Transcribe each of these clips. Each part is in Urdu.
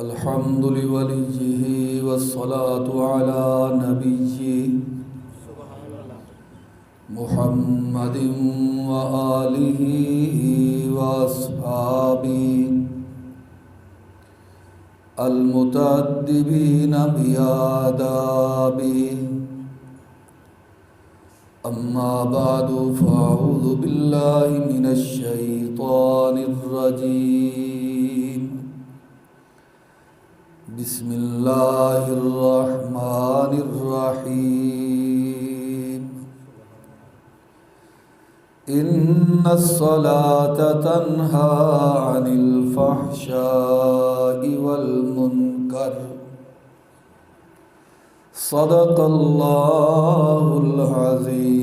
الحمد لوليه والصلاة على نبيه محمد وآله وأصحابه المتأدبين بآدابه. أما بعد فأعوذ بالله من الشيطان الرجيم. بسم الله الرحمن الرحيم. إن الصلاة تنهى عن الفحشاء والمنكر. صدق الله العظيم.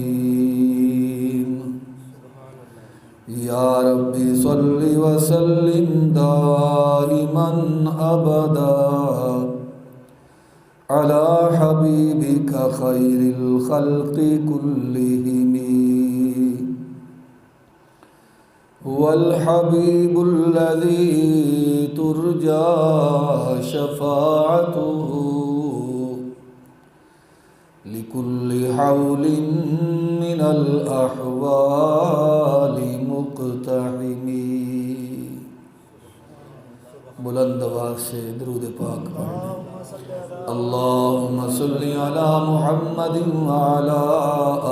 یا رب صل وسلم دائما ابدا على حبيبك خير الخلق كلهم. هو الحبيب الذي ترجى شفاعته لكل حول من الأحوال مقتحمی. بلند آواز سے درود پاک پڑھیں. اللہم صلی علی محمد وعلی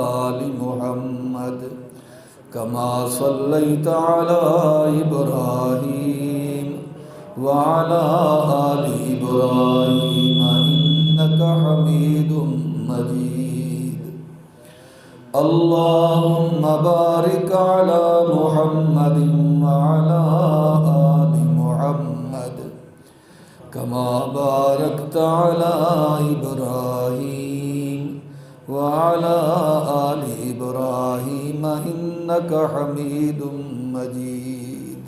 آل محمد کما صلیت علی ابراہیم وعلی آل ابراہیم انک حمید مجید. اللهم بارك على محمد وعلى آل محمد كما باركت على إبراهيم وعلى آل إبراهيم إنك حميد مجيد.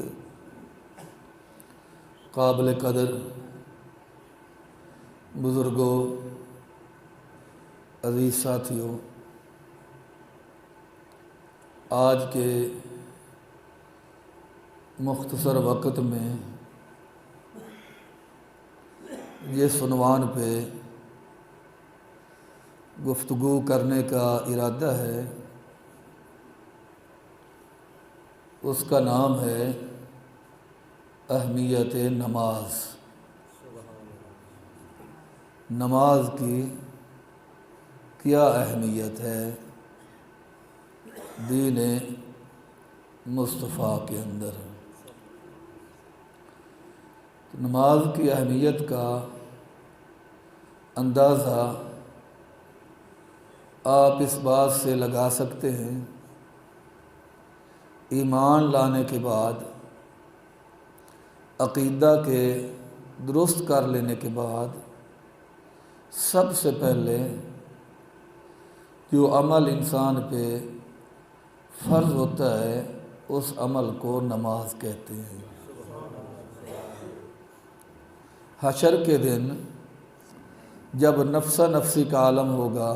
قابل قدر بزرگوں، عزیز ساتھیوں، آج کے مختصر وقت میں جس عنوان پہ گفتگو کرنے کا ارادہ ہے اس کا نام ہے اہمیت نماز. نماز کی کیا اہمیت ہے دین مصطفیٰ کے اندر. نماز کی اہمیت کا اندازہ آپ اس بات سے لگا سکتے ہیں، ایمان لانے کے بعد، عقیدہ کے درست کر لینے کے بعد سب سے پہلے جو عمل انسان پہ فرض ہوتا ہے اس عمل کو نماز کہتے ہیں. حشر کے دن جب نفسا نفسی کا عالم ہوگا،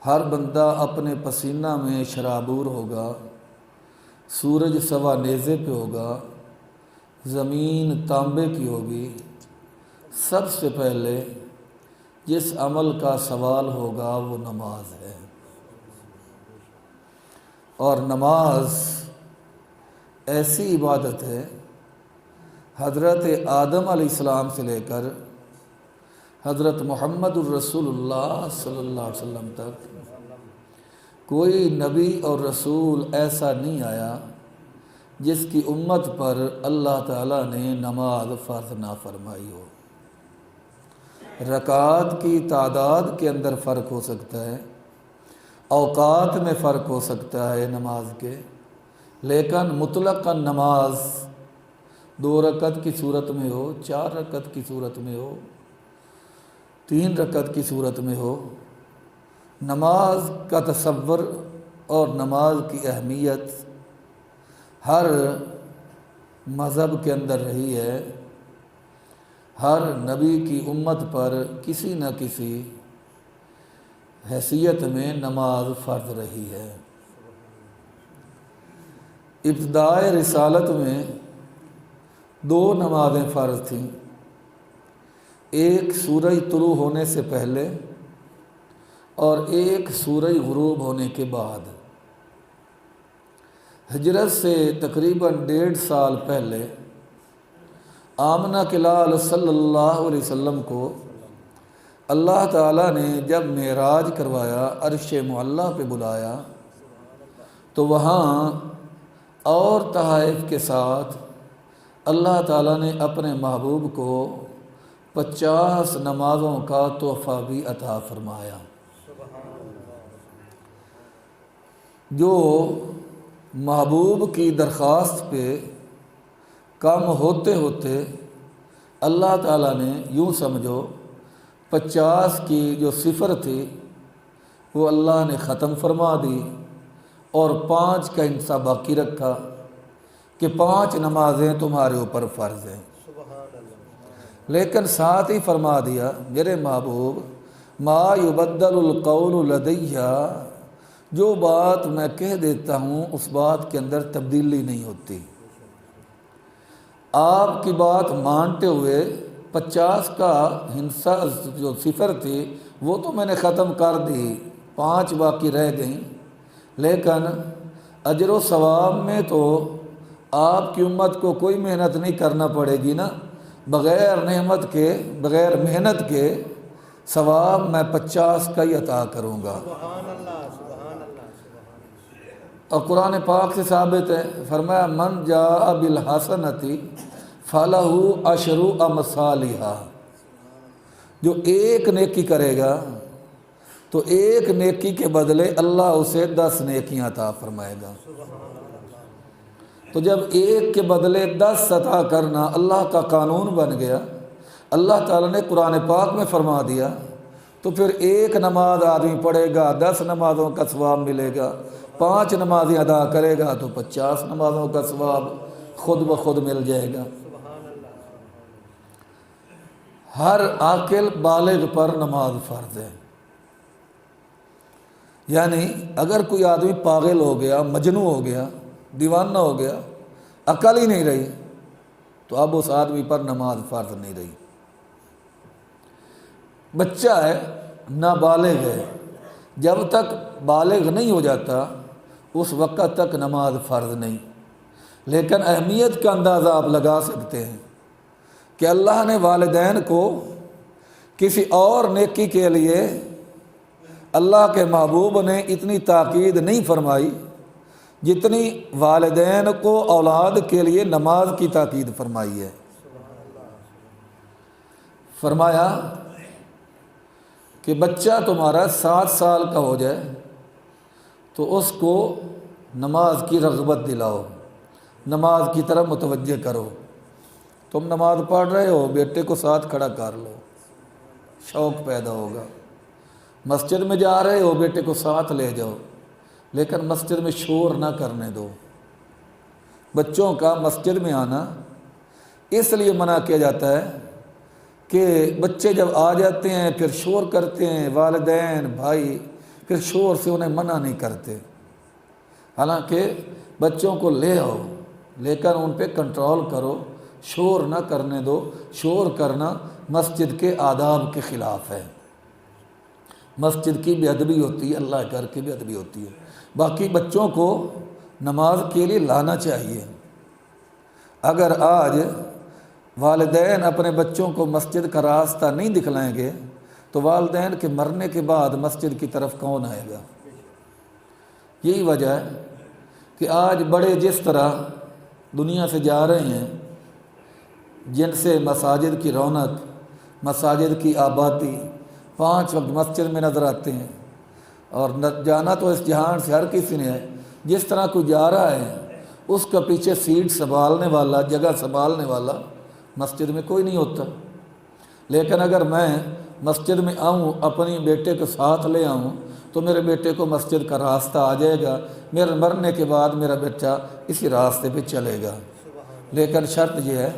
ہر بندہ اپنے پسینہ میں شرابور ہوگا، سورج سوا نیزے پہ ہوگا، زمین تانبے کی ہوگی، سب سے پہلے جس عمل کا سوال ہوگا وہ نماز ہے. اور نماز ایسی عبادت ہے، حضرت آدم علیہ السلام سے لے کر حضرت محمد الرسول اللہ صلی اللہ علیہ وسلم تک کوئی نبی اور رسول ایسا نہیں آیا جس کی امت پر اللہ تعالیٰ نے نماز فرض نہ فرمائی ہو. رکعات کی تعداد کے اندر فرق ہو سکتا ہے، اوقات میں فرق ہو سکتا ہے نماز کے، لیکن مطلقاً نماز 2 رکعت کی صورت میں ہو، 4 رکعت کی صورت میں ہو، 3 رکعت کی صورت میں ہو، نماز کا تصور اور نماز کی اہمیت ہر مذہب کے اندر رہی ہے. ہر نبی کی امت پر کسی نہ کسی حیثیت میں نماز فرض رہی ہے. ابتدائے رسالت میں 2 نمازیں فرض تھیں. ایک سورج طلوع ہونے سے پہلے اور ایک سورج غروب ہونے کے بعد۔ ہجرت سے تقریباً 1.5 سال پہلے آمنہ کے لال صلی اللہ علیہ وسلم کو اللہ تعالیٰ نے جب معراج کروایا، عرش معلیٰ پہ بلایا، تو وہاں اور تحائف کے ساتھ اللہ تعالیٰ نے اپنے محبوب کو 50 نمازوں کا تحفہ بھی عطا فرمایا، جو محبوب کی درخواست پہ کم ہوتے ہوتے اللہ تعالیٰ نے یوں سمجھو 50 کی جو صفر تھی وہ اللہ نے ختم فرما دی، اور 5 کا حصہ باقی رکھا کہ 5 نمازیں تمہارے اوپر فرض ہیں۔ لیکن ساتھ ہی فرما دیا میرے محبوب ما یبدل القول لدی، جو بات میں کہہ دیتا ہوں اس بات کے اندر تبدیلی نہیں ہوتی۔ آپ کی بات مانتے ہوئے 50 کا حصہ جو صفر تھی وہ تو میں نے ختم کر دی، 5 باقی رہ گئیں، لیکن اجر و ثواب میں تو آپ کی امت کو کوئی محنت نہیں کرنا پڑے گی نا، بغیر نعمت کے بغیر محنت کے ثواب میں 50 کا ہی عطا کروں گا۔ اور قرآن پاک سے ثابت ہے، فرمایا من جاء بالحسنۃ فلہ عشر امثالھا، جو ایک نیکی کرے گا تو ایک نیکی کے بدلے اللہ اسے 10 نیکیاں عطا فرمائے گا۔ تو جب ایک کے بدلے 10 عطا کرنا اللہ کا قانون بن گیا، اللہ تعالیٰ نے قرآن پاک میں فرما دیا، تو پھر ایک نماز آدمی پڑھے گا 10 نمازوں کا ثواب ملے گا، 5 نمازیں ادا کرے گا تو 50 نمازوں کا ثواب خود بخود مل جائے گا۔ ہر عاقل بالغ پر نماز فرض ہے، یعنی اگر کوئی آدمی پاگل ہو گیا، مجنون ہو گیا، دیوانہ ہو گیا، عقل ہی نہیں رہی، تو اب اس آدمی پر نماز فرض نہیں رہی۔ بچہ ہے، نابالغ ہے، جب تک بالغ نہیں ہو جاتا اس وقت تک نماز فرض نہیں، لیکن اہمیت کا اندازہ آپ لگا سکتے ہیں کہ اللہ نے والدین کو کسی اور نیکی کے لیے اللہ کے محبوب نے اتنی تاکید نہیں فرمائی جتنی والدین کو اولاد کے لیے نماز کی تاکید فرمائی ہے۔ فرمایا کہ بچہ تمہارا 7 سال کا ہو جائے تو اس کو نماز کی رغبت دلاؤ، نماز کی طرف متوجہ کرو۔ تم نماز پڑھ رہے ہو، بیٹے کو ساتھ کھڑا کر لو، شوق پیدا ہوگا۔ مسجد میں جا رہے ہو، بیٹے کو ساتھ لے جاؤ، لیکن مسجد میں شور نہ کرنے دو۔ بچوں کا مسجد میں آنا اس لیے منع کیا جاتا ہے کہ بچے جب آ جاتے ہیں پھر شور کرتے ہیں، والدین بھائی پھر شور سے انہیں منع نہیں کرتے، حالانکہ بچوں کو لے آؤ لیکن ان پہ کنٹرول کرو، شور نہ کرنے دو۔ شور کرنا مسجد کے آداب کے خلاف ہے، مسجد کی بے ادبی ہوتی ہے، اللہ گھر کی بے ادبی ہوتی ہے۔ باقی بچوں کو نماز کے لیے لانا چاہیے۔ اگر آج والدین اپنے بچوں کو مسجد کا راستہ نہیں دکھلائیں گے تو والدین کے مرنے کے بعد مسجد کی طرف کون آئے گا؟ یہی وجہ ہے کہ آج بڑے جس طرح دنیا سے جا رہے ہیں، جن سے مساجد کی رونق، مساجد کی آبادی، 5 وقت مسجد میں نظر آتے ہیں، اور جانا تو اس جہان سے ہر کسی نے ہے۔ جس طرح کوئی جا رہا ہے اس کا پیچھے سیٹ سنبھالنے والا، جگہ سنبھالنے والا مسجد میں کوئی نہیں ہوتا۔ لیکن اگر میں مسجد میں آؤں، اپنی بیٹے کو ساتھ لے آؤں، تو میرے بیٹے کو مسجد کا راستہ آ جائے گا، میرے مرنے کے بعد میرا بچہ اسی راستے پہ چلے گا۔ لیکن شرط یہ ہے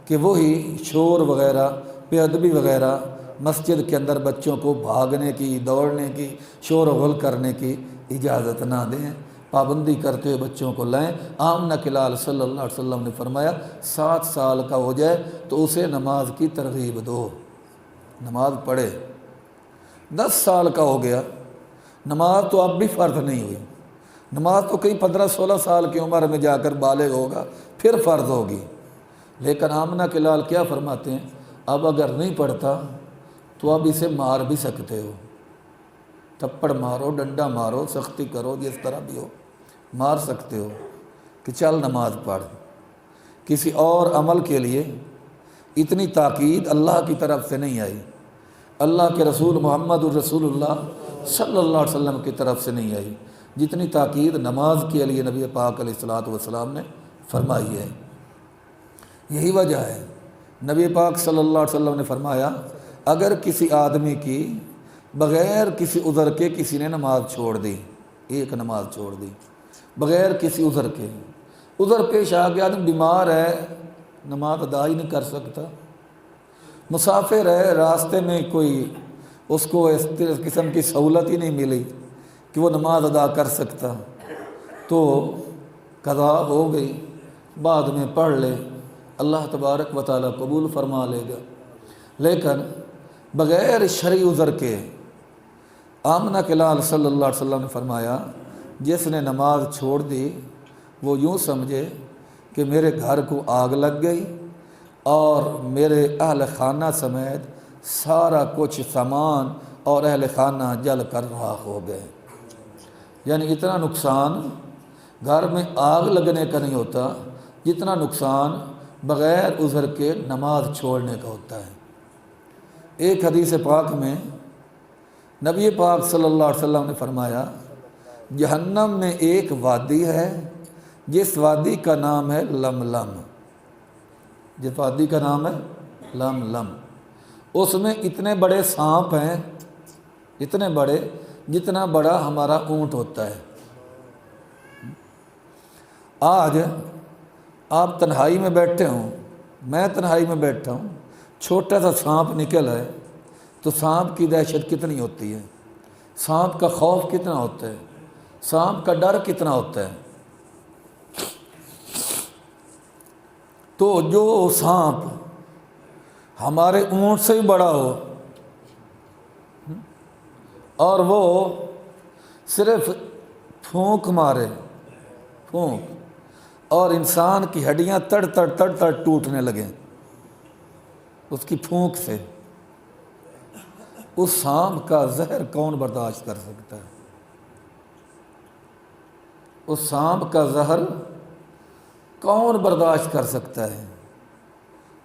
کہ وہی شور وغیرہ، بے ادبی وغیرہ مسجد کے اندر بچوں کو بھاگنے کی، دوڑنے کی، شور و غل کرنے کی اجازت نہ دیں، پابندی کرتے ہوئے بچوں کو لائیں۔ آمنہ کے لال صلی اللہ علیہ وسلم نے فرمایا 7 سال کا ہو جائے تو اسے نماز کی ترغیب دو۔ نماز پڑھے، 10 سال کا ہو گیا، نماز تو اب بھی فرض نہیں ہوئی، نماز تو کئی 15-16 سال کی عمر میں جا کر بالغ ہوگا پھر فرض ہوگی، لیکن آمنہ کے لال کیا فرماتے ہیں، اب اگر نہیں پڑھتا تو اب اسے مار بھی سکتے ہو، تھپڑ مارو، ڈنڈا مارو، سختی کرو، جس طرح بھی ہو مار سکتے ہو کہ چل نماز پڑھ۔ کسی اور عمل کے لیے اتنی تاکید اللہ کی طرف سے نہیں آئی، اللہ کے رسول محمد الرسول اللہ صلی اللہ علیہ وسلم کی طرف سے نہیں آئی، جتنی تاکید نماز کے لیے نبی پاک علیہ الصلوۃ والسلام نے فرمائی ہے۔ یہی وجہ ہے نبی پاک صلی اللہ علیہ وسلم نے فرمایا، اگر کسی آدمی کی بغیر کسی عذر کے کسی نے نماز چھوڑ دی، ایک نماز چھوڑ دی بغیر کسی عذر کے، عذر پیش آ گیا، آدمی بیمار ہے نماز ادا ہی نہیں کر سکتا، مسافر ہے راستے میں کوئی اس کو اس قسم کی سہولت ہی نہیں ملی کہ وہ نماز ادا کر سکتا، تو قضا ہو گئی، بعد میں پڑھ لے، اللہ تبارک و تعالیٰ قبول فرما لے گا۔ لیکن بغیر شرعی عذر کے آمنہ کے لال صلی اللہ علیہ وسلم نے فرمایا، جس نے نماز چھوڑ دی وہ یوں سمجھے کہ میرے گھر کو آگ لگ گئی اور میرے اہل خانہ سمیت سارا کچھ سامان اور اہل خانہ جل کر راکھ ہو گئے۔ یعنی اتنا نقصان گھر میں آگ لگنے کا نہیں ہوتا جتنا نقصان بغیر عذر کے نماز چھوڑنے کا ہوتا ہے۔ ایک حدیث پاک میں نبی پاک صلی اللہ علیہ وسلم نے فرمایا، جہنم میں ایک وادی ہے جس وادی کا نام ہے لملم، جس وادی کا نام ہے لملم، اس میں اتنے بڑے سانپ ہیں، اتنے بڑے جتنا بڑا ہمارا اونٹ ہوتا ہے۔ آج آپ تنہائی میں بیٹھے ہوں، میں تنہائی میں بیٹھا ہوں، چھوٹا سا سانپ نکل ہے تو سانپ کی دہشت کتنی ہوتی ہے، سانپ کا خوف کتنا ہوتا ہے، سانپ کا ڈر کتنا ہوتا ہے۔ تو جو سانپ ہمارے اونٹ سے ہی بڑا ہو اور وہ صرف پھونک مارے، پھونک، اور انسان کی ہڈیاں تڑ تڑ ٹوٹنے لگیں اس کی پھونک سے، اس سانپ کا زہر کون برداشت کر سکتا ہے؟ اس سانپ کا زہر کون برداشت کر سکتا ہے؟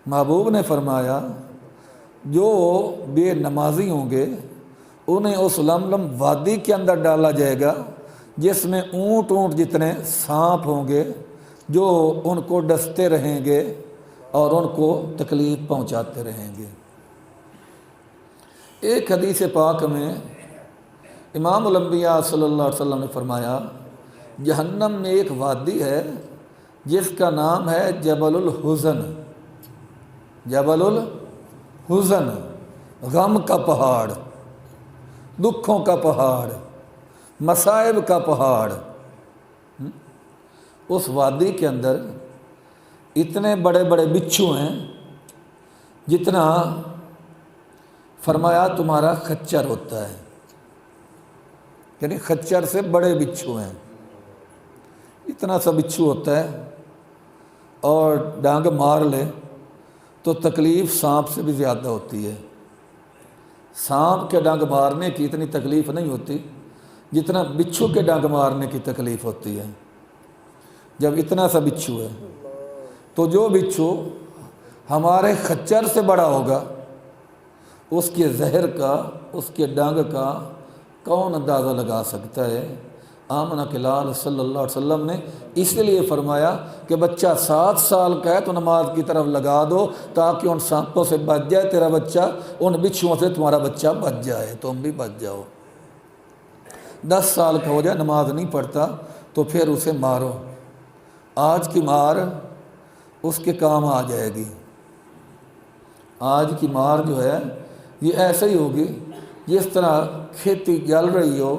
محبوب نے فرمایا، جو بے نمازی ہوں گے انہیں اس لملم وادی کے اندر ڈالا جائے گا جس میں اونٹ جتنے سانپ ہوں گے جو ان کو ڈستے رہیں گے اور ان کو تکلیف پہنچاتے رہیں گے۔ ایک حدیث پاک میں امام الانبیاء صلی اللہ علیہ وسلم نے فرمایا، جہنم میں ایک وادی ہے جس کا نام ہے جبل الحزن، جبل الحزن، غم کا پہاڑ، دکھوں کا پہاڑ، مصائب کا پہاڑ۔ اس وادی کے اندر اتنے بڑے بڑے بچھو ہیں جتنا فرمایا تمہارا خچر ہوتا ہے، یعنی خچر سے بڑے بچھو ہیں، اتنا سا بچھو ہوتا ہے اور ڈانگ مار لے تو تکلیف سانپ سے بھی زیادہ ہوتی ہے۔ سانپ کے ڈانگ مارنے کی اتنی تکلیف نہیں ہوتی جتنا بچھو کے ڈانگ مارنے کی تکلیف ہوتی ہے۔ جب اتنا سا بچھو ہے تو جو بچھو ہمارے خچر سے بڑا ہوگا اس کے زہر کا، اس کے ڈانگ کا کون اندازہ لگا سکتا ہے؟ آمنہ کے لال صلی اللہ علیہ وسلم نے اس لیے فرمایا کہ بچہ 7 سال کا ہے تو نماز کی طرف لگا دو تاکہ ان سانپوں سے بچ جائے تیرا بچہ، ان بچھوؤں سے تمہارا بچہ بچ جائے، تم بھی بچ جاؤ۔ 10 سال کا ہو جائے نماز نہیں پڑھتا تو پھر اسے مارو، آج کی مار اس کے کام آ جائے گی۔ آج کی مار جو ہے یہ ایسے ہی ہوگی جس طرح کھیتی جل رہی ہو،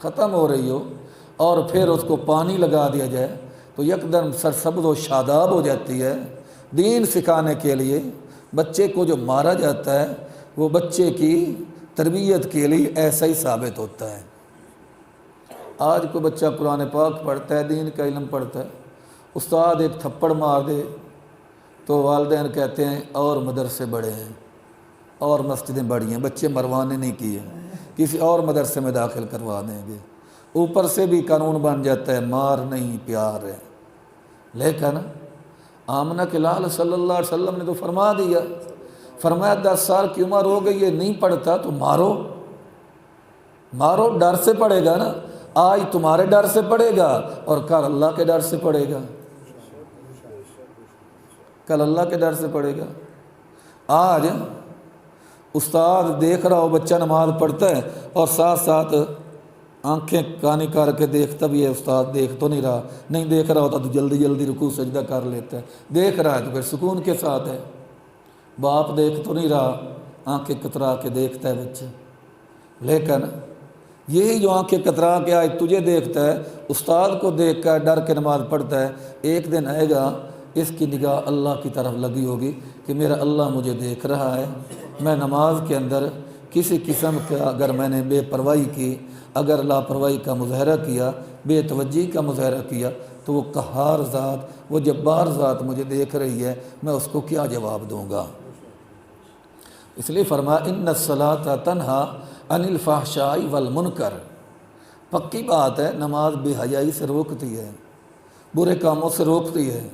ختم ہو رہی ہو اور پھر اس کو پانی لگا دیا جائے تو یکدم سرسبز و شاداب ہو جاتی ہے۔ دین سکھانے کے لیے بچے کو جو مارا جاتا ہے وہ بچے کی تربیت کے لیے ایسا ہی ثابت ہوتا ہے۔ آج کوئی بچہ قرآن پاک پڑھتا ہے، دین کا علم پڑھتا ہے، استاد ایک تھپڑ مار دے تو والدین کہتے ہیں اور مدرسے بڑے ہیں اور مسجدیں بڑی ہیں، بچے مروانے نہیں کیے، کسی اور مدرسے میں داخل کروا دیں گے۔ اوپر سے بھی قانون بن جاتا ہے مار نہیں پیار ہے۔ لیکن آمنہ کے لال صلی اللہ علیہ وسلم نے تو فرما دیا، فرمایا 10 سال کی عمر ہو گئی، یہ نہیں پڑھتا تو مارو، مارو، ڈر سے پڑھے گا نا، آج تمہارے ڈر سے پڑھے گا اور کل اللہ کے ڈر سے پڑھے گا، کل اللہ کے ڈر سے پڑھے گا۔ آج استاد دیکھ رہا ہو بچہ نماز پڑھتا ہے اور ساتھ ساتھ آنکھیں کانی کر کے دیکھتا بھی ہے، استاد دیکھ تو نہیں رہا، نہیں دیکھ رہا ہوتا تو جلدی جلدی رکوع سجدہ کر لیتا ہے، دیکھ رہا ہے تو پھر سکون کے ساتھ ہے۔ باپ دیکھ تو نہیں رہا، آنکھیں کترا کے دیکھتا ہے بچہ۔ لیکن یہی جو آنکھیں کترا کے آج تجھے دیکھتا ہے، استاد کو دیکھ کر ڈر کے نماز پڑھتا ہے، ایک دن آئے گا اس کی نگاہ اللہ کی طرف لگی ہوگی کہ میرا اللہ مجھے دیکھ رہا ہے، میں نماز کے اندر کسی قسم کا اگر میں نے بے پرواہی کی، اگر لاپرواہی کا مظاہرہ کیا، بے توجہی کا مظاہرہ کیا، تو وہ قہار ذات، وہ جبار ذات مجھے دیکھ رہی ہے، میں اس کو کیا جواب دوں گا۔ اس لیے فرمایا ان الصلاۃ تنہا عن الفحشاء والمنکر، پکی بات ہے نماز بے حیائی سے روکتی ہے، برے کاموں سے روکتی ہے۔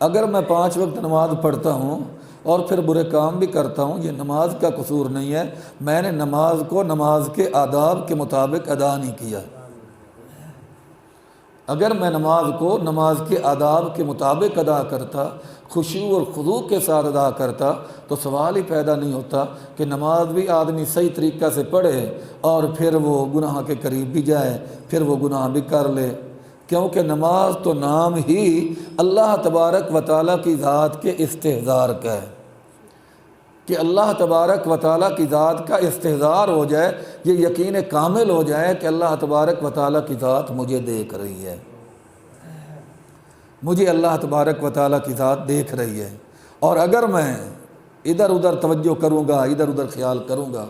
اگر میں 5 وقت نماز پڑھتا ہوں اور پھر برے کام بھی کرتا ہوں، یہ نماز کا قصور نہیں ہے، میں نے نماز کو نماز کے آداب کے مطابق ادا نہیں کیا۔ اگر میں نماز کو نماز کے آداب کے مطابق ادا کرتا، خشوع اور خضوع کے ساتھ ادا کرتا، تو سوال ہی پیدا نہیں ہوتا کہ نماز بھی آدمی صحیح طریقہ سے پڑھے اور پھر وہ گناہ کے قریب بھی جائے، پھر وہ گناہ بھی کر لے، کیونکہ نماز تو نام ہی اللہ تبارک و تعالیٰ کی ذات کے استحضار کا ہے، کہ اللہ تبارک و تعالیٰ کی ذات کا استحضار ہو جائے، یہ یقین کامل ہو جائے کہ اللہ تبارک و تعالیٰ کی ذات مجھے دیکھ رہی ہے، مجھے اللہ تبارک و تعالیٰ کی ذات دیکھ رہی ہے۔ اور اگر میں ادھر ادھر توجہ کروں گا، ادھر ادھر خیال کروں گا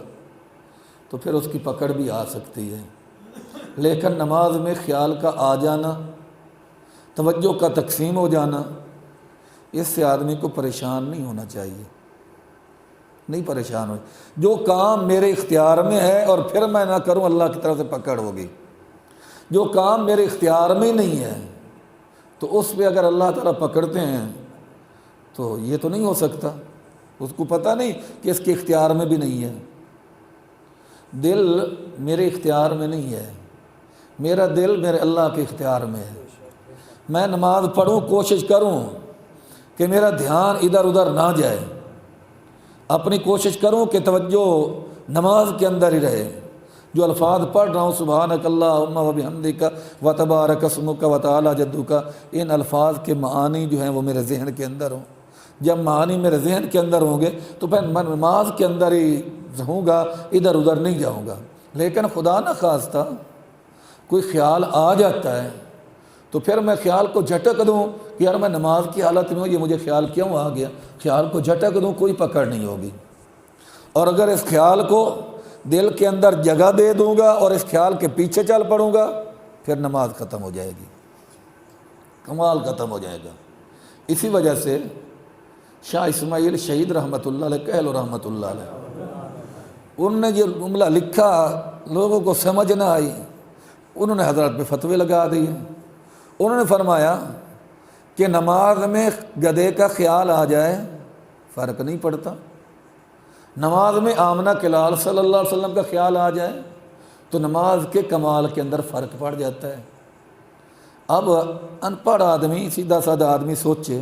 تو پھر اس کی پکڑ بھی آ سکتی ہے۔ لیکن نماز میں خیال کا آ جانا، توجہ کا تقسیم ہو جانا، اس سے آدمی کو پریشان نہیں ہونا چاہیے، نہیں پریشان ہو۔ جو کام میرے اختیار میں ہے اور پھر میں نہ کروں، اللہ کی طرف سے پکڑ ہوگی۔ جو کام میرے اختیار میں نہیں ہے تو اس پہ اگر اللہ تعالیٰ پکڑتے ہیں تو یہ تو نہیں ہو سکتا، اس کو پتہ نہیں کہ اس کے اختیار میں بھی نہیں ہے۔ دل میرے اختیار میں نہیں ہے، میرا دل میرے اللہ کے اختیار میں ہے۔ میں نماز پڑھوں، کوشش کروں کہ میرا دھیان ادھر ادھر نہ جائے، اپنی کوشش کروں کہ توجہ نماز کے اندر ہی رہے، جو الفاظ پڑھ رہا ہوں سبحانک اللہم و بحمدک و تبارک اسمک و تعالی جدک، ان الفاظ کے معانی جو ہیں وہ میرے ذہن کے اندر ہوں۔ جب معانی میرے ذہن کے اندر ہوں گے تو میں نماز کے اندر ہی رہوں گا، ادھر ادھر نہیں جاؤں گا۔ لیکن خدا نہ خواستہ کوئی خیال آ جاتا ہے تو پھر میں خیال کو جھٹک دوں کہ یار میں نماز کی حالت میں ہوں، یہ مجھے خیال کیوں آ گیا، خیال کو جھٹک دوں، کوئی پکڑ نہیں ہوگی۔ اور اگر اس خیال کو دل کے اندر جگہ دے دوں گا اور اس خیال کے پیچھے چل پڑوں گا، پھر نماز ختم ہو جائے گی، کمال ختم ہو جائے گا۔ اسی وجہ سے شاہ اسماعیل شہید رحمۃ اللہ علیہ، کہلو رحمۃ اللہ علیہ، انہوں نے یہ جملہ لکھا، لوگوں کو سمجھ نہ آئی، انہوں نے حضرت پہ فتوے لگا دیے۔ انہوں نے فرمایا کہ نماز میں گدھے کا خیال آ جائے فرق نہیں پڑتا، نماز میں آمنہ کے لال صلی اللہ علیہ وسلم کا خیال آ جائے تو نماز کے کمال کے اندر فرق پڑ جاتا ہے۔ اب ان پڑھ آدمی، سیدھا سادہ آدمی سوچے،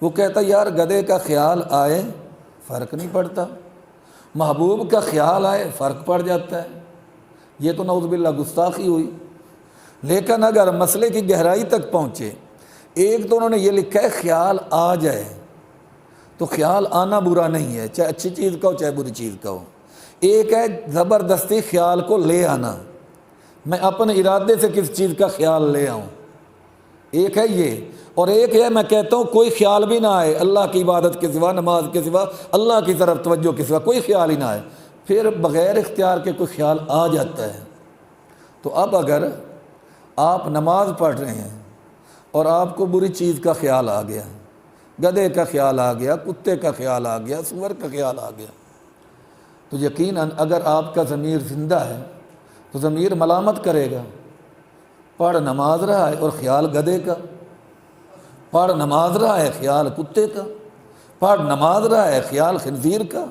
وہ کہتا یار گدھے کا خیال آئے فرق نہیں پڑتا، محبوب کا خیال آئے فرق پڑ جاتا ہے، یہ تو نعوذ باللہ گستاخی ہوئی۔ لیکن اگر مسئلے کی گہرائی تک پہنچے، ایک تو انہوں نے یہ لکھا ہے خیال آ جائے، تو خیال آنا برا نہیں ہے، چاہے اچھی چیز کا ہو چاہے بری چیز کا ہو۔ ایک ہے زبردستی خیال کو لے آنا، میں اپنے ارادے سے کس چیز کا خیال لے آؤں، ایک ہے یہ۔ اور ایک ہے میں کہتا ہوں کوئی خیال بھی نہ آئے اللہ کی عبادت کے سوا، نماز کے سوا، اللہ کی طرف توجہ کے سوا کوئی خیال ہی نہ آئے، پھر بغیر اختیار کے کوئی خیال آ جاتا ہے۔ تو اب اگر آپ نماز پڑھ رہے ہیں اور آپ کو بری چیز کا خیال آ گیا، گدھے کا خیال آ گیا، کتے کا خیال آ گیا، سور کا خیال آ گیا، تو یقیناً اگر آپ کا ضمیر زندہ ہے تو ضمیر ملامت کرے گا۔ پڑھ نماز رہا ہے اور خیال گدھے کا، پڑھ نماز رہا ہے خیال کتے کا، پڑھ نماز رہا ہے خیال خنزیر کا،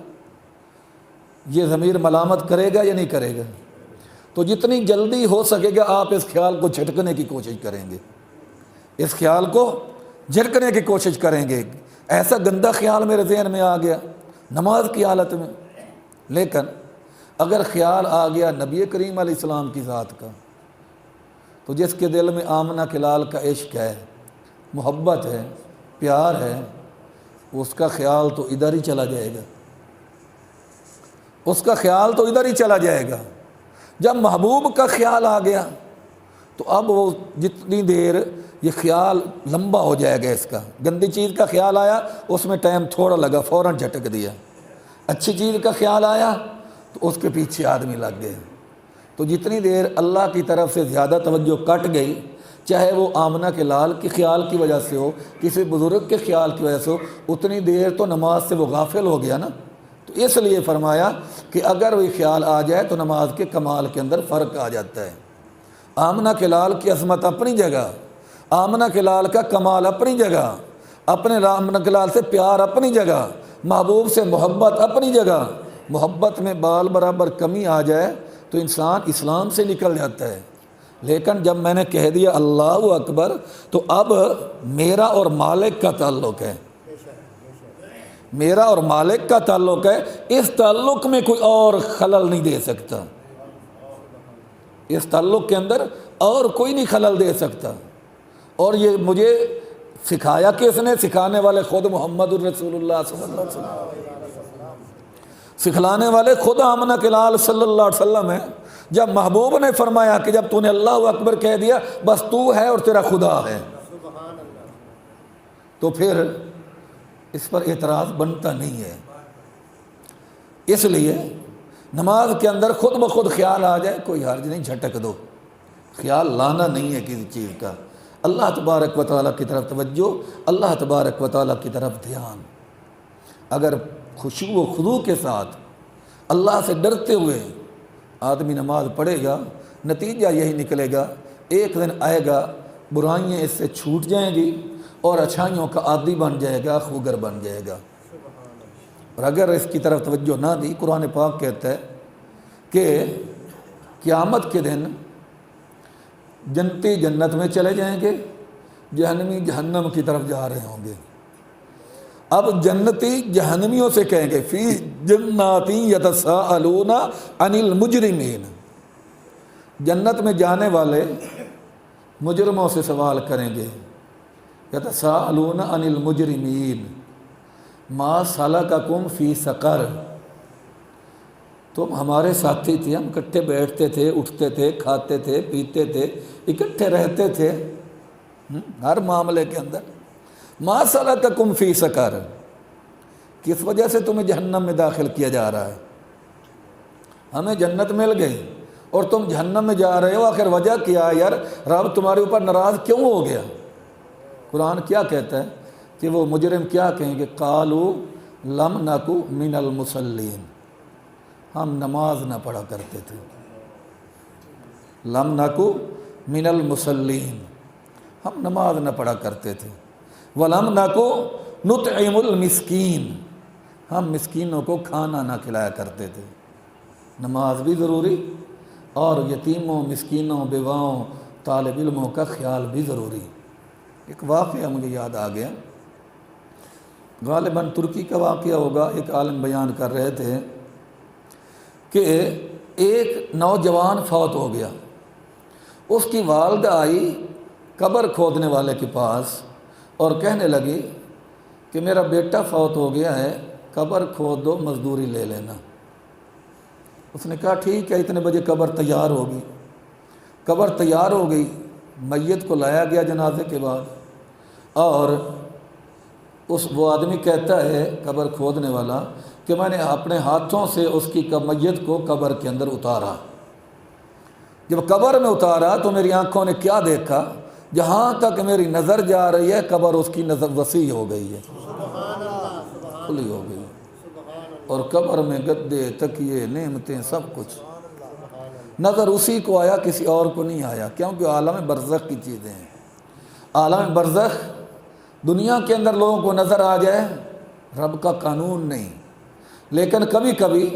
یہ ضمیر ملامت کرے گا یا نہیں کرے گا؟ تو جتنی جلدی ہو سکے گا آپ اس خیال کو جھٹکنے کی کوشش کریں گے، اس خیال کو جھٹکنے کی کوشش کریں گے۔ ایسا گندا خیال میرے ذہن میں آ گیا نماز کی حالت میں، لیکن اگر خیال آ گیا نبی کریم علیہ السلام کی ذات کا، تو جس کے دل میں آمنہ کے لال کا عشق ہے، محبت ہے، پیار ہے، اس کا خیال تو ادھر ہی چلا جائے گا، اس کا خیال تو ادھر ہی چلا جائے گا۔ جب محبوب کا خیال آ گیا تو اب وہ جتنی دیر یہ خیال لمبا ہو جائے گا، اس کا گندی چیز کا خیال آیا اس میں ٹائم تھوڑا لگا، فوراً جھٹک دیا، اچھی چیز کا خیال آیا تو اس کے پیچھے آدمی لگ گئے۔ تو جتنی دیر اللہ کی طرف سے زیادہ توجہ کٹ گئی، چاہے وہ آمنہ کے لال کے خیال کی وجہ سے ہو، کسی بزرگ کے خیال کی وجہ سے ہو، اتنی دیر تو نماز سے وہ غافل ہو گیا نا۔ تو اس لیے فرمایا کہ اگر وہ خیال آ جائے تو نماز کے کمال کے اندر فرق آ جاتا ہے۔ آمنہ کے لال کی عظمت اپنی جگہ، آمنہ کے لال کا کمال اپنی جگہ، اپنے آمنہ کے لال سے پیار اپنی جگہ، محبوب سے محبت اپنی جگہ۔ محبت میں بال برابر کمی آ جائے تو انسان اسلام سے نکل جاتا ہے، لیکن جب میں نے کہہ دیا اللہ اکبر تو اب میرا اور مالک کا تعلق ہے، میرا اور مالک کا تعلق ہے، اس تعلق میں کوئی اور خلل نہیں دے سکتا، اس تعلق کے اندر اور کوئی نہیں خلل دے سکتا۔ اور یہ مجھے سکھایا کس نے؟ سکھانے والے خود محمد الرسول اللہ صلی اللہ علیہ وسلم، سکھلانے والے خود آمنہ کے لال صلی اللہ علیہ وسلم ہیں۔ جب محبوب نے فرمایا کہ جب تو نے اللہ اکبر کہہ دیا بس تو ہے اور تیرا خدا ہے، تو پھر اس پر اعتراض بنتا نہیں ہے۔ اس لیے نماز کے اندر خود بخود خیال آ جائے کوئی حرج نہیں، جھٹک دو، خیال لانا نہیں ہے کسی چیز کا۔ اللہ تبارک و تعالیٰ کی طرف توجہ، اللہ تبارک و تعالیٰ کی طرف دھیان۔ اگر خشوع و خضوع کے ساتھ اللہ سے ڈرتے ہوئے آدمی نماز پڑھے گا، نتیجہ یہی نکلے گا، ایک دن آئے گا برائیاں اس سے چھوٹ جائیں گی اور اچھائیوں کا عادی بن جائے گا، خوگر بن جائے گا۔ اور اگر اس کی طرف توجہ نہ دی، قرآن پاک کہتا ہے کہ قیامت کے دن جنتی جنت میں چلے جائیں گے، جہنمی جہنم کی طرف جا رہے ہوں گے۔ اب جنتی جہنمیوں سے کہیں گے فی جنات یتساءلون عن المجرمین، جنت میں جانے والے مجرموں سے سوال کریں گے، یتساءلون عن المجرمین ما سلککم فی سقر، تم ہمارے ساتھی تھے، ہم اکٹھے بیٹھتے تھے، اٹھتے تھے، کھاتے تھے، پیتے تھے، اکٹھے رہتے تھے ہر معاملے کے اندر۔ ما سلککم فی سقر، کس وجہ سے تمہیں جہنم میں داخل کیا جا رہا ہے؟ ہمیں جنت مل گئی اور تم جہنم میں جا رہے ہو، آخر وجہ کیا یار؟ رب تمہارے اوپر ناراض کیوں ہو گیا؟ قرآن کیا کہتا ہے کہ وہ مجرم کیا کہیں گے؟ قالوا لم نک من المصلین، ہم نماز نہ پڑھا کرتے تھے، لم نک من المصلین، ہم نماز نہ پڑھا کرتے تھے، ولم نک نطعم المسکین، ہم مسکینوں کو کھانا نہ کھلایا کرتے تھے۔ نماز بھی ضروری اور یتیموں، مسکینوں، بیواؤں، طالب علموں کا خیال بھی ضروری۔ ایک واقعہ مجھے یاد آ گیا، غالباً ترکی کا واقعہ ہوگا، ایک عالم بیان کر رہے تھے کہ ایک نوجوان فوت ہو گیا، اس کی والدہ آئی قبر کھودنے والے کے پاس اور کہنے لگی کہ میرا بیٹا فوت ہو گیا ہے، قبر کھود دو، مزدوری لے لینا۔ اس نے کہا ٹھیک ہے، اتنے بجے قبر تیار ہوگی۔ قبر تیار ہو گئی، میت کو لایا گیا جنازے کے بعد، اور وہ آدمی کہتا ہے قبر کھودنے والا کہ میں نے اپنے ہاتھوں سے اس کی میت کو قبر کے اندر اتارا. جب قبر میں اتارا تو میری آنکھوں نے کیا دیکھا، جہاں تک میری نظر جا رہی ہے قبر اس کی نظر وسیع ہو گئی ہے، کھلی ہو گئی ہے، اور قبر میں گدے تکیے نعمتیں سب کچھ. نظر اسی کو آیا، کسی اور کو نہیں آیا، کیونکہ عالم برزخ کی چیزیں ہیں. عالم برزخ دنیا کے اندر لوگوں کو نظر آ جائے رب کا قانون نہیں، لیکن کبھی کبھی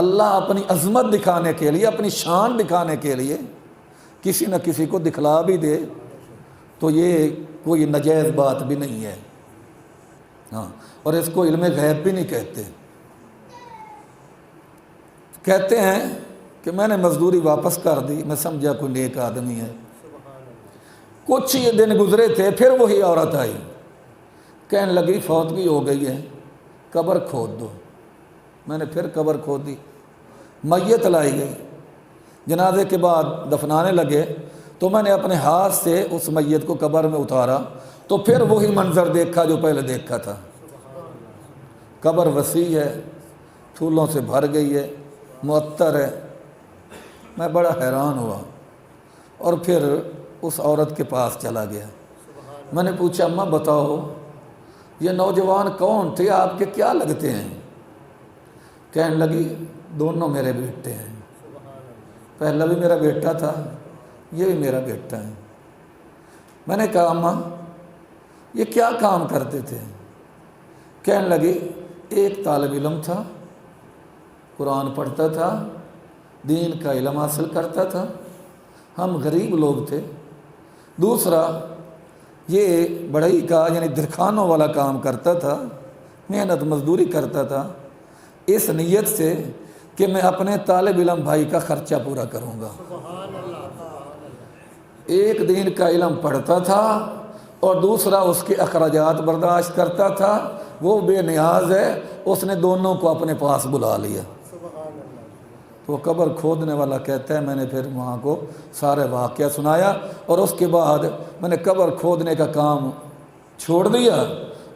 اللہ اپنی عظمت دکھانے کے لیے، اپنی شان دکھانے کے لیے کسی نہ کسی کو دکھلا بھی دے، تو یہ کوئی ناجائز بات بھی نہیں ہے. ہاں، اور اس کو علم غیب بھی نہیں کہتے. کہتے ہیں کہ میں نے مزدوری واپس کر دی، میں سمجھا کوئی نیک آدمی ہے. کچھ یہ دن گزرے تھے، پھر وہی عورت آئی، کہنے لگی فوتگی ہو گئی ہے، قبر کھود دو. میں نے پھر قبر کھود دی، میت لائی گئی. جنازے کے بعد دفنانے لگے تو میں نے اپنے ہاتھ سے اس میت کو قبر میں اتارا تو پھر وہی منظر دیکھا جو پہلے دیکھا تھا. قبر وسیع ہے، پھولوں سے بھر گئی ہے، معطر ہے. میں بڑا حیران ہوا اور پھر اس عورت کے پاس چلا گیا. میں نے پوچھا اماں بتاؤ یہ نوجوان کون تھے، آپ کے کیا لگتے ہیں؟ کہنے لگی دونوں میرے بیٹے ہیں، پہلا بھی میرا بیٹا تھا، یہ بھی میرا بیٹا ہے. میں نے کہا اماں یہ کیا کام کرتے تھے؟ کہنے لگی ایک طالب علم تھا، قرآن پڑھتا تھا، دین کا علم حاصل کرتا تھا، ہم غریب لوگ تھے. دوسرا یہ بڑھئی کا یعنی درخانوں والا کام کرتا تھا، محنت مزدوری کرتا تھا اس نیت سے کہ میں اپنے طالب علم بھائی کا خرچہ پورا کروں گا. ایک دین کا علم پڑھتا تھا اور دوسرا اس کے اخراجات برداشت کرتا تھا. وہ بے نیاز ہے، اس نے دونوں کو اپنے پاس بلا لیا. تو قبر کھودنے والا کہتا ہے میں نے پھر وہاں کو سارے واقعہ سنایا اور اس کے بعد میں نے قبر کھودنے کا کام چھوڑ دیا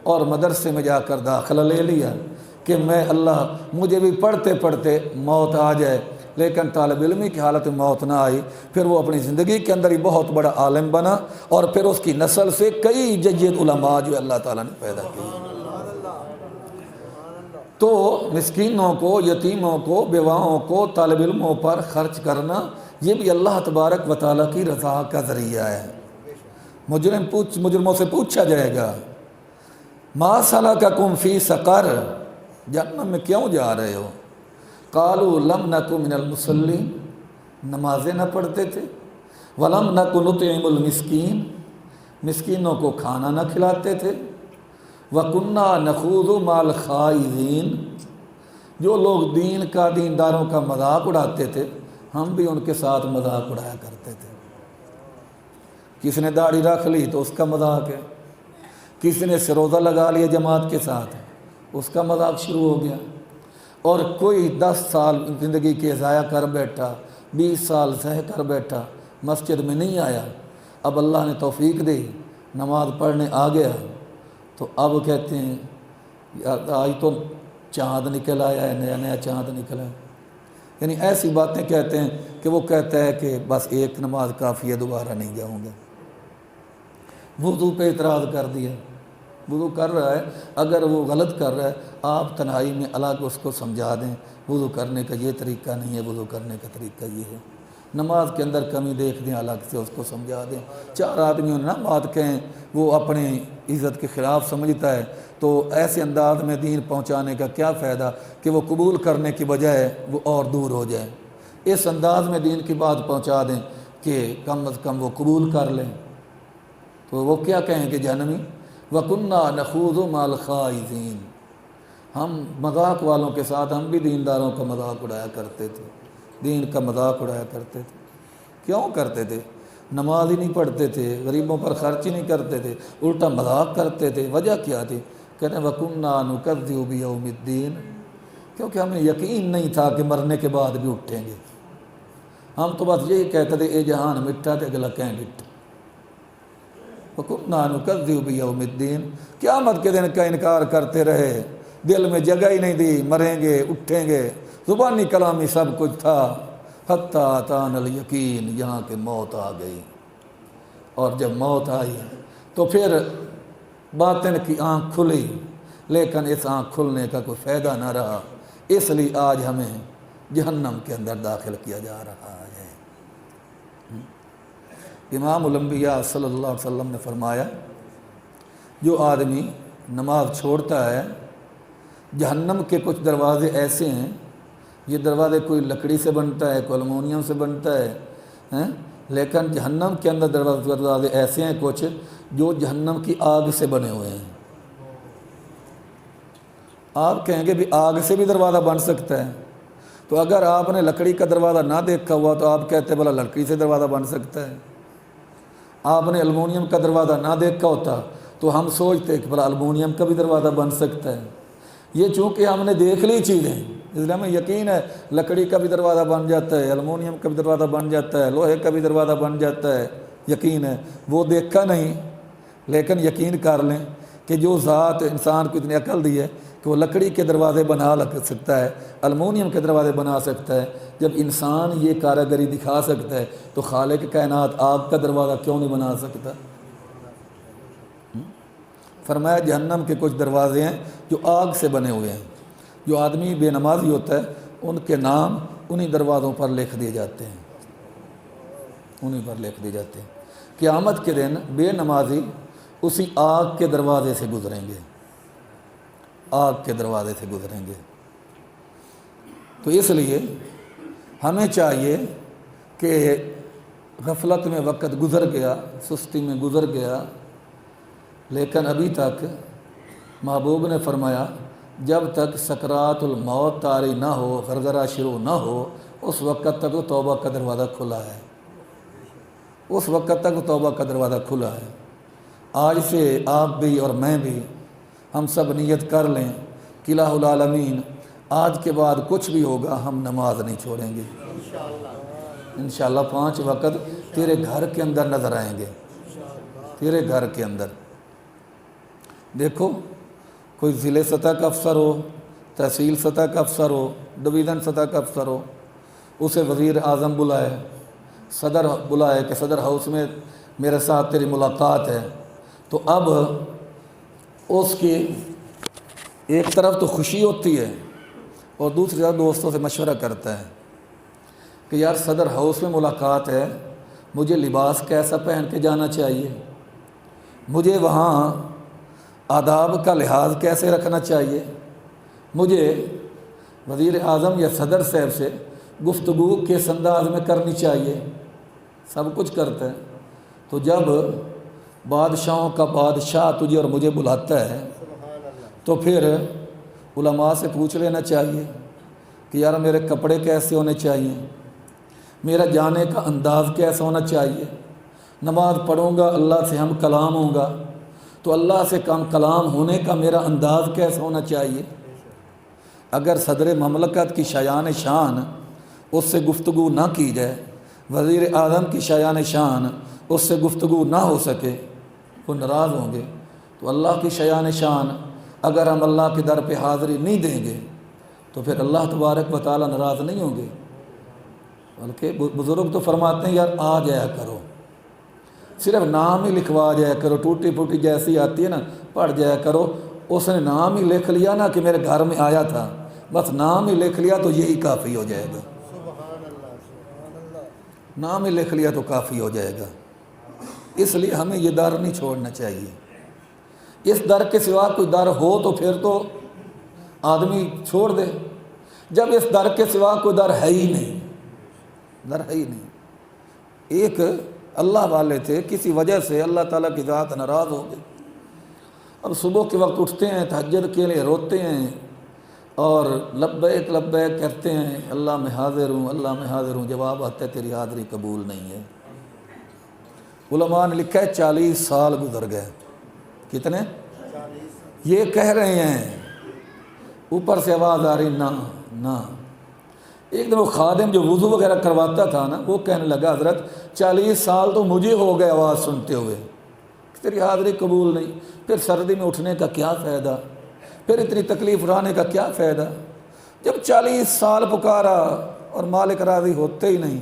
اور مدرسے میں جا کر داخلہ لے لیا کہ میں اللہ مجھے بھی پڑھتے پڑھتے موت آ جائے، لیکن طالب علمی کی حالت میں موت نہ آئی. پھر وہ اپنی زندگی کے اندر ہی بہت بڑا عالم بنا اور پھر اس کی نسل سے کئی جید علماء جو اللہ تعالیٰ نے پیدا کی. تو مسکینوں کو، یتیموں کو، بیواؤں کو، طالب علموں پر خرچ کرنا یہ بھی اللہ تبارک و تعالیٰ کی رضا کا ذریعہ ہے. مجرموں سے پوچھا جائے گا ما سلککم فی سقر، جہنم میں کیوں جا رہے ہو؟ قالوا لم نک من المصلین، نمازیں نہ پڑھتے تھے، ولم نک نطعم المسکین، مسکینوں کو کھانا نہ کھلاتے تھے، وَكُنَّا نَخُوضُ مَعَ الْخَائِضِينَ، جو لوگ دین کا، دینداروں کا مذاق اڑاتے تھے ہم بھی ان کے ساتھ مذاق اڑایا کرتے تھے. کسی نے داڑھی رکھ لی تو اس کا مذاق ہے، کسی نے سروزہ لگا لیا جماعت کے ساتھ اس کا مذاق شروع ہو گیا. اور کوئی 10 سال زندگی کے ضائع کر بیٹھا، 20 سال سہ کر بیٹھا، مسجد میں نہیں آیا، اب اللہ نے توفیق دی نماز پڑھنے آ گیا تو اب کہتے ہیں آج تو چاند نکل آیا ہے، نیا نیا چاند نکلا ہے. یعنی ایسی باتیں کہتے ہیں کہ وہ کہتا ہے کہ بس ایک نماز کافی ہے، دوبارہ نہیں جاؤں گا. وضو پہ اعتراض کر دیا، وضو کر رہا ہے، اگر وہ غلط کر رہا ہے آپ تنہائی میں الگ اس کو سمجھا دیں وضو کرنے کا یہ طریقہ نہیں ہے، وضو کرنے کا طریقہ یہ ہے. نماز کے اندر کمی دیکھ دیں، الگ سے اس کو سمجھا دیں. 4 آدمیوں نے نہ بات کہیں، وہ اپنی عزت کے خلاف سمجھتا ہے تو ایسے انداز میں دین پہنچانے کا کیا فائدہ کہ وہ قبول کرنے کی بجائے وہ اور دور ہو جائے. اس انداز میں دین کی بات پہنچا دیں کہ کم از کم وہ قبول کر لیں. تو وہ کیا کہیں کہ جہنمی وَكُنَّا نَخُوضُ مَعَ الْخَائِضِينَ، ہم مذاق والوں کے ساتھ ہم بھی دینداروں کا مذاق اڑایا کرتے تھے، دین کا مذاق اڑایا کرتے تھے. کیوں کرتے تھے؟ نماز ہی نہیں پڑھتے تھے، غریبوں پر خرچ ہی نہیں کرتے تھے، الٹا مذاق کرتے تھے. وجہ کیا تھی؟ کہتے ہیں وَكُنَّا نُكَذِّبُ بِيَوْمِ الدِّينِ، کیونکہ ہمیں یقین نہیں تھا کہ مرنے کے بعد بھی اٹھیں گے. ہم تو بس یہی کہتے تھے اے جہان مٹھا تے اگلا کہیں ڈٹھا. وَكُنَّا نُكَذِّبُ بِيَوْمِ الدِّينِ، قیامت کے دن کا انکار کرتے رہے، دل میں جگہ ہی نہیں دی، مریں گے اٹھیں گے، زبانی کلامی سب کچھ تھا، حتیٰ اتانا الیقین، یہاں کہ موت آ گئی۔ اور جب موت آئی تو پھر باطن کی آنکھ کھلی، لیکن اس آنکھ کھلنے کا کوئی فائدہ نہ رہا، اس لیے آج ہمیں جہنم کے اندر داخل کیا جا رہا ہے۔ امام الانبیاء صلی اللہ علیہ وسلم نے فرمایا، جو آدمی نماز چھوڑتا ہے، جہنم کے کچھ دروازے ایسے ہیں، یہ دروازے کوئی لکڑی سے بنتا ہے، کوئی المونیم سے بنتا ہے، لیکن جہنم کے اندر دروازے ایسے ہیں کچھ جو جہنم کی آگ سے بنے ہوئے ہیں۔ آپ کہیں گے بھی آگ سے بھی دروازہ بن سکتا ہے، تو اگر آپ نے لکڑی کا دروازہ نہ دیکھا ہوا تو آپ کہتے ہیں بھلا لکڑی سے دروازہ بن سکتا ہے۔ آپ نے المونیم کا دروازہ نہ دیکھا ہوتا تو ہم سوچتے کہ بھلا المونیم کا بھی دروازہ بن سکتا ہے۔ یہ چونکہ ہم نے دیکھ لی چیزیں، اس لیے ہمیں یقین ہے لکڑی کا بھی دروازہ بن جاتا ہے، المونیم کا بھی دروازہ بن جاتا ہے، لوہے کا بھی دروازہ بن جاتا ہے، یقین ہے۔ وہ دیکھا نہیں، لیکن یقین کر لیں کہ جو ذات انسان کو اتنی عقل دی ہے کہ وہ لکڑی کے دروازے بنا سکتا ہے، المونیم کے دروازے بنا سکتا ہے، جب انسان یہ کاریگری دکھا سکتا ہے تو خالق کائنات آگ کا دروازہ کیوں نہیں بنا سکتا؟ فرمایا جہنم کے کچھ دروازے ہیں جو آگ سے بنے ہوئے ہیں، جو آدمی بے نمازی ہوتا ہے ان کے نام انہی دروازوں پر لکھ دیے جاتے ہیں، انہی پر لکھ دیے جاتے ہیں۔ قیامت کے دن بے نمازی اسی آگ کے دروازے سے گزریں گے، آگ کے دروازے سے گزریں گے۔ تو اس لیے ہمیں چاہیے کہ غفلت میں وقت گزر گیا، سستی میں گزر گیا، لیکن ابھی تک محبوب نے فرمایا جب تک سکرات الموت طاری نہ ہو، غرغرہ شروع نہ ہو، اس وقت تک توبہ کا دروازہ کھلا ہے، اس وقت تک توبہ کا دروازہ کھلا ہے۔ آج سے آپ بھی اور میں بھی ہم سب نیت کر لیں کہ الہ العالمین آج کے بعد کچھ بھی ہوگا ہم نماز نہیں چھوڑیں گے، انشاءاللہ 5 وقت تیرے گھر کے اندر نظر آئیں گے، تیرے گھر کے اندر۔ دیکھو کوئی ضلع سطح کا افسر ہو، تحصیل سطح کا افسر ہو، ڈویژن سطح کا افسر ہو، اسے وزیر اعظم بلائے، صدر بلائے کہ صدر ہاؤس میں میرے ساتھ تیری ملاقات ہے، تو اب اس کی ایک طرف تو خوشی ہوتی ہے اور دوسری طرف دوستوں سے مشورہ کرتا ہے کہ یار صدر ہاؤس میں ملاقات ہے، مجھے لباس کیسا پہن کے جانا چاہیے، مجھے وہاں آداب کا لحاظ کیسے رکھنا چاہیے، مجھے وزیر اعظم یا صدر صاحب سے گفتگو کس انداز میں کرنی چاہیے، سب کچھ کرتا ہے۔ تو جب بادشاہوں کا بادشاہ تجھے اور مجھے بلاتا ہے تو پھر علماء سے پوچھ لینا چاہیے کہ یار میرے کپڑے کیسے ہونے چاہیے، میرا جانے کا انداز کیسا ہونا چاہیے، نماز پڑھوں گا اللہ سے ہم کلام ہوں گا تو اللہ سے کلام ہونے کا میرا انداز کیسا ہونا چاہیے۔ اگر صدر مملکت کی شایان شان اس سے گفتگو نہ کی جائے، وزیر اعظم کی شایان شان اس سے گفتگو نہ ہو سکے، وہ ناراض ہوں گے۔ تو اللہ کی شایان شان اگر ہم اللہ کے در پہ حاضری نہیں دیں گے تو پھر اللہ تبارک و تعالی ناراض نہیں ہوں گے، بلکہ بزرگ تو فرماتے ہیں یار آ جایا کرو، صرف نام ہی لکھوا جایا کرو، ٹوٹی پھوٹی جیسی آتی ہے نا پڑھ جایا کرو، اس نے نام ہی لکھ لیا نا کہ میرے گھر میں آیا تھا، بس نام ہی لکھ لیا تو یہی کافی ہو جائے گا، نام ہی لکھ لیا تو کافی ہو جائے گا۔ اس لیے ہمیں یہ در نہیں چھوڑنا چاہیے، اس در کے سوا کوئی در ہو تو پھر تو آدمی چھوڑ دے، جب اس در کے سوا کوئی در ہے ہی نہیں، در ہے ہی نہیں۔ ایک اللہ والے تھے، کسی وجہ سے اللہ تعالیٰ کی ذات ناراض ہو گئی، اب صبح کے وقت اٹھتے ہیں، تہجد کے لیے روتے ہیں اور لبیک لبیک کہتے ہیں، اللہ میں حاضر ہوں، اللہ میں حاضر ہوں، جواب آتا ہے تیری حاضری قبول نہیں ہے۔ علماء نے لکھا ہے 40 سال گزر گئے، کتنے؟ یہ کہہ رہے ہیں، اوپر سے آواز آ رہی نہ نہ۔ ایک دن وہ خادم جو وضو وغیرہ کرواتا تھا نا، وہ کہنے لگا حضرت 40 سال تو مجھے ہو گئے آواز سنتے ہوئے، تیری حاضری قبول نہیں، پھر سردی میں اٹھنے کا کیا فائدہ، پھر اتنی تکلیف اٹھانے کا کیا فائدہ؟ جب 40 سال پکارا اور مالک راضی ہوتے ہی نہیں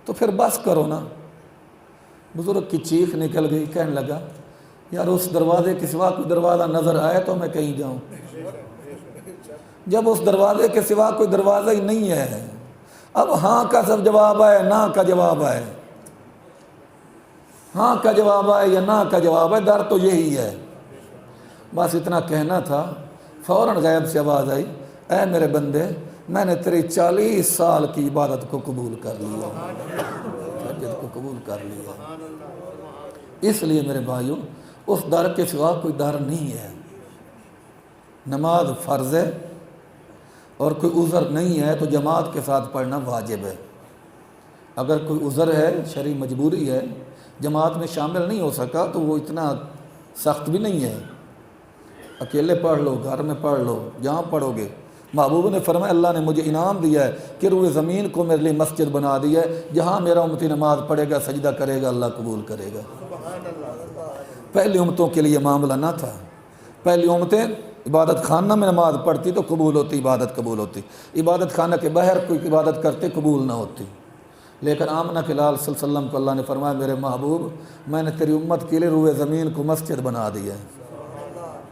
تو پھر بس کرو نا۔ بزرگ کی چیخ نکل گئی، کہنے لگا یار اس دروازے کے سوا کوئی دروازہ نظر آئے تو میں کہیں جاؤں، جب اس دروازے کے سوا کوئی دروازہ ہی نہیں ہے، اب ہاں کا سب جواب آئے، نہ کا جواب آئے، ہاں کا جواب آئے یا نہ کا جواب آئے، در تو یہی ہے۔ بس اتنا کہنا تھا، فوراً غیب سے آواز آئی، اے میرے بندے میں نے تیری 40 سال کی عبادت کو قبول کر لیا، عبادت کو قبول کر لیا۔ اس لیے میرے بھائیوں اس در کے سوا کوئی در نہیں ہے۔ نماز فرض ہے اور کوئی عذر نہیں ہے تو جماعت کے ساتھ پڑھنا واجب ہے۔ اگر کوئی عذر ہے، شرعی مجبوری ہے، جماعت میں شامل نہیں ہو سکا تو وہ اتنا سخت بھی نہیں ہے، اکیلے پڑھ لو، گھر میں پڑھ لو، جہاں پڑھو گے۔ محبوب نے فرمایا اللہ نے مجھے انعام دیا ہے کہ روئے زمین کو میرے لیے مسجد بنا دی ہے، جہاں میرا امتی نماز پڑھے گا، سجدہ کرے گا، اللہ قبول کرے گا۔ پہلی امتوں کے لیے معاملہ نہ تھا، پہلی امتیں عبادت خانہ میں نماز پڑھتی تو قبول ہوتی، عبادت قبول ہوتی، عبادت خانہ کے باہر کوئی عبادت کرتے قبول نہ ہوتی۔ لیکن آمنہ کے لال صلی اللہ علیہ وسلم کو اللہ نے فرمایا میرے محبوب میں نے تیری امت کے لیے روئے زمین کو مسجد بنا دیا ہے،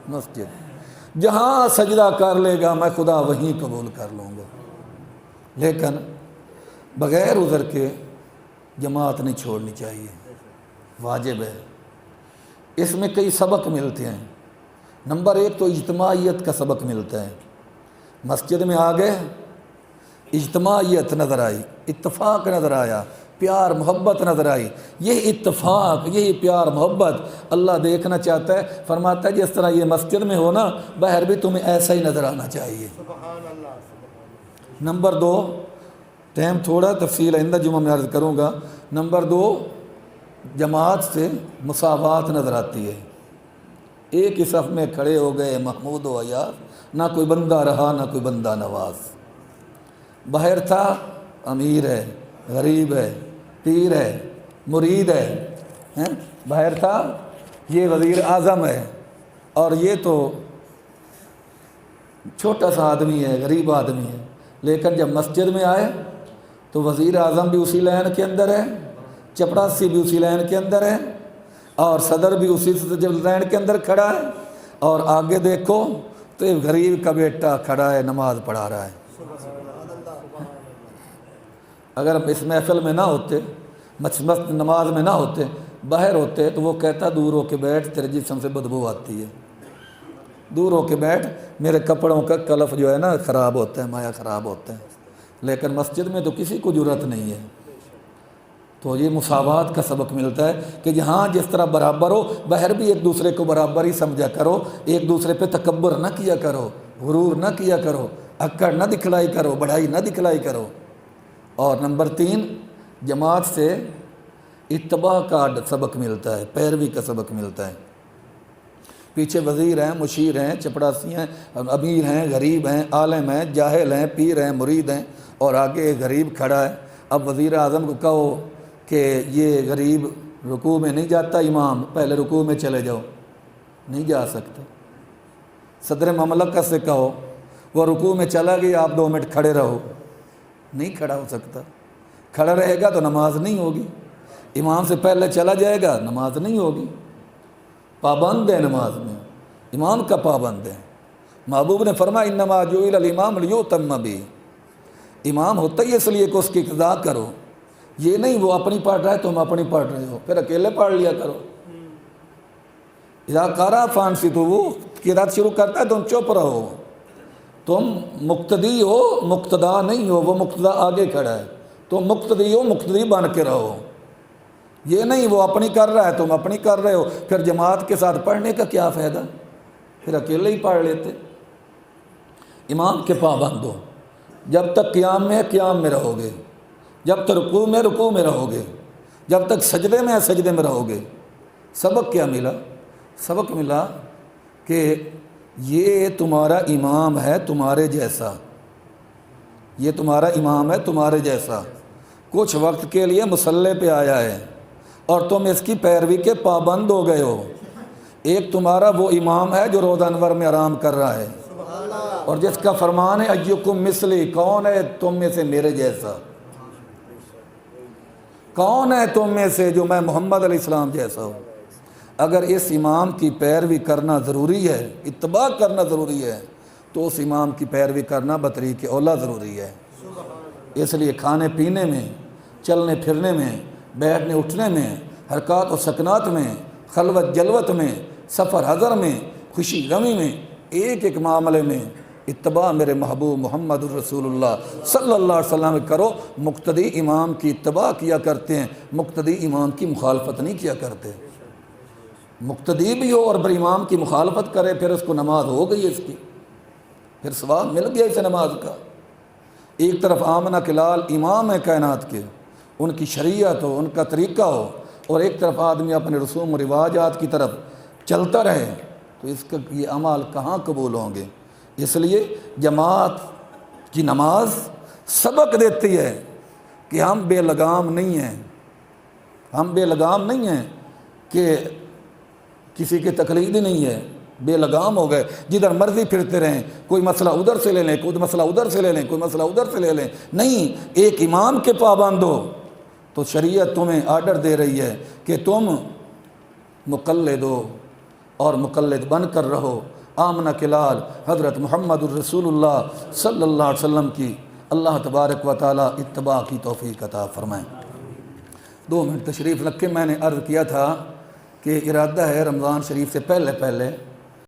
مسجد جہاں سجدہ کر لے گا میں خدا وہیں قبول کر لوں گا۔ لیکن بغیر عذر کے جماعت نہیں چھوڑنی چاہیے، واجب ہے۔ اس میں کئی سبق ملتے ہیں۔ نمبر 1 تو اجتماعیت کا سبق ملتا ہے۔ مسجد میں آ گئے، اجتماعیت نظر آئی، اتفاق نظر آیا، پیار محبت نظر آئی۔ یہ اتفاق، یہی پیار محبت اللہ دیکھنا چاہتا ہے، فرماتا ہے جس طرح یہ مسجد میں ہو نا باہر بھی تمہیں ایسا ہی نظر آنا چاہیے۔ نمبر 2، ٹائم تھوڑا تفصیل آئندہ جمعہ میں عرض کروں گا۔ نمبر 2، جماعت سے مساوات نظر آتی ہے۔ ایک ہی صف میں کھڑے ہو گئے محمود و ایاز، نہ کوئی بندہ رہا نہ کوئی بندہ نواز۔ باہر تھا امیر ہے، غریب ہے، پیر ہے، مرید ہے، باہر تھا یہ وزیر اعظم ہے اور یہ تو چھوٹا سا آدمی ہے، غریب آدمی ہے۔ لیکن جب مسجد میں آئے تو وزیر اعظم بھی اسی لائن کے اندر ہے، چپڑاسی بھی اسی لائن کے اندر ہے، اور صدر بھی اسی لائن کے اندر کھڑا ہے، اور آگے دیکھو تو ایک غریب کا بیٹا کھڑا ہے نماز پڑھا رہا ہے۔ اگر ہم اس محفل میں نہ ہوتے، نماز میں نہ ہوتے، باہر ہوتے تو وہ کہتا دور ہو کے بیٹھ تیرے جسم سے بدبو آتی ہے، دور ہو کے بیٹھ میرے کپڑوں کا کلف جو ہے نا خراب ہوتا ہے، مایا خراب ہوتا ہے۔ لیکن مسجد میں تو کسی کو جرأت نہیں ہے۔ تو یہ مساوات کا سبق ملتا ہے کہ جہاں جس طرح برابر ہو باہر بھی ایک دوسرے کو برابر ہی سمجھا کرو، ایک دوسرے پہ تکبر نہ کیا کرو، غرور نہ کیا کرو، اکڑ نہ دکھلائی کرو، بڑائی نہ دکھلائی کرو۔ اور نمبر 3، جماعت سے اتباع کا سبق ملتا ہے، پیروی کا سبق ملتا ہے۔ پیچھے وزیر ہیں، مشیر ہیں، چپڑاسی ہیں، امیر ہیں، غریب ہیں، عالم ہیں، جاہل ہیں، پیر ہیں، مرید ہیں، اور آگے ایک غریب کھڑا ہے۔ اب وزیر اعظم کو کہو کہ یہ غریب رکوع میں نہیں جاتا، امام پہلے رکوع میں چلے جاؤ، نہیں جا سکتا۔ صدر مملکت سے کہو وہ رکوع میں چلا گیا، آپ 2 منٹ کھڑے رہو، نہیں کھڑا ہو سکتا۔ کھڑا رہے گا تو نماز نہیں ہوگی، امام سے پہلے چلا جائے گا نماز نہیں ہوگی۔ پابند ہے نماز میں، امام کا پابند ہے۔ محبوب نے فرمایا انما جعل الامام لیؤتم بہ، امام ہوتا ہی اس لیے کہ اس کی اقتداء کرو، یہ نہیں وہ اپنی پڑھ رہا ہے تم اپنی پڑھ رہے ہو، پھر اکیلے پڑھ لیا کرو۔ اذا قرأ فانصتوا، وہ قرأت شروع کرتا ہے تم چپ رہو، تم مقتدی ہو مقتدا نہیں ہو، وہ مقتدا آگے کھڑا ہے، تم مقتدی ہو مقتدی بن کے رہو، یہ نہیں وہ اپنی کر رہا ہے تم اپنی کر رہے ہو، پھر جماعت کے ساتھ پڑھنے کا کیا فائدہ، پھر اکیلے ہی پڑھ لیتے۔ امام کے پابند ہو، جب تک قیام میں رہو گے، جب تک رکوع میں رہو گے، جب تک سجدے میں رہو گے۔ سبق کیا ملا؟ سبق ملا کہ یہ تمہارا امام ہے تمہارے جیسا، یہ تمہارا امام ہے تمہارے جیسا، کچھ وقت کے لیے مصلی پہ آیا ہے، اور تم اس کی پیروی کے پابند ہو گئے ہو۔ ایک تمہارا وہ امام ہے جو روضہ انور میں آرام کر رہا ہے اور جس کا فرمان ہے ایکم مثلی، کون ہے تم میں سے میرے جیسا، کون ہے تم میں سے جو میں محمد علیہ السلام جیسا ہوں۔ اگر اس امام کی پیروی کرنا ضروری ہے، اتباع کرنا ضروری ہے، تو اس امام کی پیروی کرنا بطریق اولا ضروری ہے۔ اس لیے کھانے پینے میں، چلنے پھرنے میں، بیٹھنے اٹھنے میں، حرکات و سکنات میں، خلوت جلوت میں، سفر حضر میں، خوشی غمی میں، ایک ایک معاملے میں اتباع میرے محبوب محمد الرسول اللہ صلی اللہ علیہ وسلم کرو۔ مقتدی امام کی اتباع کیا کرتے ہیں، مقتدی امام کی مخالفت نہیں کیا کرتے۔ مقتدی بھی ہو اور بر امام کی مخالفت کرے، پھر اس کو نماز ہو گئی اس کی، پھر ثواب مل گیا اسے نماز کا۔ ایک طرف آمنہ کے لال امام ہے کائنات کے، ان کی شریعت ہو، ان کا طریقہ ہو، اور ایک طرف آدمی اپنے رسوم و رواجات کی طرف چلتا رہے، تو اس کا یہ اعمال کہاں قبول ہوں گے؟ اس لیے جماعت کی نماز سبق دیتی ہے کہ ہم بے لگام نہیں ہیں، ہم بے لگام نہیں ہیں کہ کسی کی تقلیدی نہیں ہے، بے لگام ہو گئے جدھر مرضی پھرتے رہیں، کوئی مسئلہ ادھر سے لے لیں، کوئی مسئلہ ادھر سے لے لیں، کوئی مسئلہ ادھر سے لے لیں، نہیں، ایک امام کے پابند ہو تو شریعت تمہیں آرڈر دے رہی ہے کہ تم مقلد ہو اور مقلد بن کر رہو۔ آمنہ کے لال حضرت محمد الرسول اللہ صلی اللہ علیہ وسلم کی اللہ تبارک و تعالی اتباع کی توفیق عطا فرمائیں۔ 2 منٹ تشریف رکھے۔ میں نے عرض کیا تھا کہ ارادہ ہے رمضان شریف سے پہلے